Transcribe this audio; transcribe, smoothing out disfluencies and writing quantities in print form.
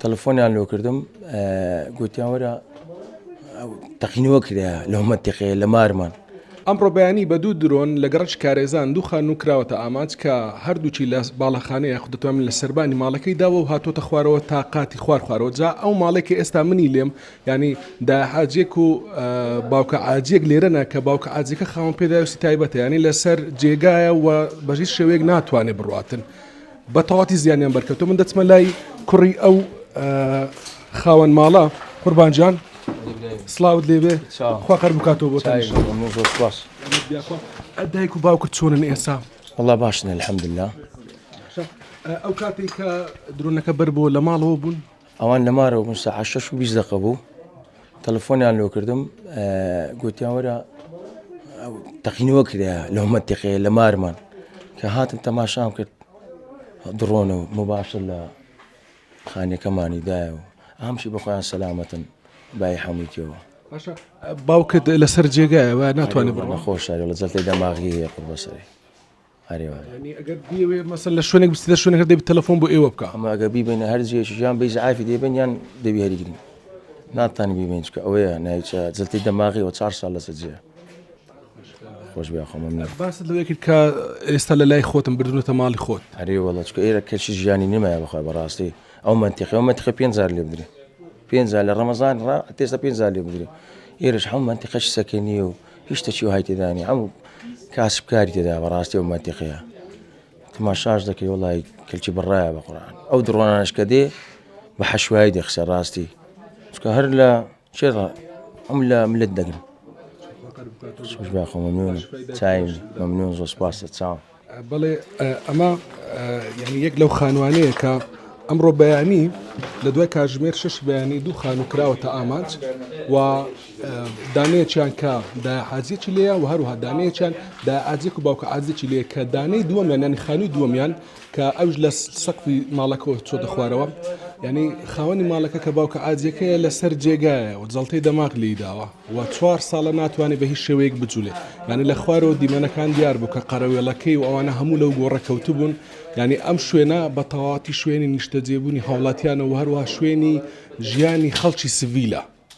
تەلەفۆنیان لۆ کردم گوتیان وەرە تەقینەوە کرا لە منتیقەیە لە مارمان. ئەمڕۆ بەیانی بە دوو درۆن لە گەڕەج کارێزان دوو خانوو کراوەتە ئاماج کە هەردووچی لە باڵەخانەیە خودتوانین لە سەربانی ماڵەکەی داوە و هاتۆتە خوارەوە تا قاتی خوارەوە جا ئەو ماڵێکی ئێستا منی لێم ینی داحاجێک و باوکە ئاجێک لێرەنە کە باوکە ئاجەکە خاوەن پێداویستی تایبەتە ینی لەسەر جێگایە و بەژی شێوەیەک ناتوانێت بڕاتن بە تەواتی زیانیان بەرکەوتو من دەچمە لای کوڕی ئەو خاوەن ماڵە قوربانجان سلااوت لێبێ خوا قەر بکاتەوە بۆ دایک و باوکت چۆنن ئێستا؟ والله باشن الحەمدلله. ئەو کاتێک کە درۆنەکە بەر بۆ لە ماڵەوە بوون ئەوان لە مارەوە بوون ساعت 6:20 دقە بوو تەلەفۆنیان لۆ کردم گوتیان وەرە تەقینەوە کرا لە منتیقەیە لە مارمان کە هاتن تەماشام کرد درۆنە و مباشر لە خانەکەمانی دایە و هەمشی بەخۆیان سەلامەتن بای حەموویتەوە. باوکت لەسەر جێگایەوە ناتوانێت بڕە خۆشاری لە جەڵتەی دەماغی هەیە قورب بەسەری ئەگەر بیوێ مەسەن لە شوێنێک بستە شوێنەکە دەبێت تەلەفۆن بۆ ئێوە بکە ئەمە ئەگە بیبینە هەر جێکی ژیان بەی زعافی دەبێن یان دەبی هەریگرین ناتانی بیبین چکە ئەوەیە نایچە جەڵتەی دەماغیەوە 4 ساڵ لەسەر جێ خۆش بیا خۆمە باست لەوەی کرد کە ئێستا لە لای خۆتم بردونەتە ماڵی خۆت هەرێ وەڵە چکە ئێرە کەچی ژیانی نمایە بەخوا بەڕاستی ئەو منتیقە 5,000 لێ بدرێ 5,000 لە ڕەمەزان تێستا 5,000 لێ بدرێ ئێرەش هەموو منتیقەش سەکەنی و هیچ شتێکی وهای تێدانی هەموو کاسبکاری تێدا بەڕاستی ئەو منتیقەیە تماشاش دەکەی وەڵی کەلکی بڕایە بە قورئان ئەو درۆنانش کە دێ بە حەشوایی دەخسە ڕاستی چکە هەر لە چێڕە ئەم لە ملت دەگرن خوش بیا خۆ مەمنونم چایم مەمنون زۆر سوپاسە چاوم. بەڵێ ئەمە یعنی یەک لەو خانوانەیە کە ئەمڕۆ بەیانی لە دوای کاتژمێر 6 بەیانی دوو خانوو کراوەتە ئامانج و دانەیەکیان کە داحاجێکی لێیە و هەروها دانەیەکیان داحاجێک و باوکە ئاجێکی لێ کە دانەی دووەمیان ینی خانووی دووەمیان کە ئەوش لە سەقفی ماڵەکەەوە چۆتە خوارەوە ینی خاوەنی ماڵەکە کە باوکە ئاجەکەیە لەسەر جێگایە و جەڵتەی دەماغ لی داوە و 4 ساڵە ناتوانێت بە هیچ شێوەیەک بجوولێ ینی لە خوارەوە دیمەنەکان دیار بوو کە قەرەوێڵەکەی و ئەوانە هەموو لەو گۆڕە کەوتو بوون ینی ئەم شوێنە بە تەواتی شوێنی نیشتەجێبوونی هاوڵاتیانە و هەروها شوێنی ژیانی خەڵکی سڤیلە.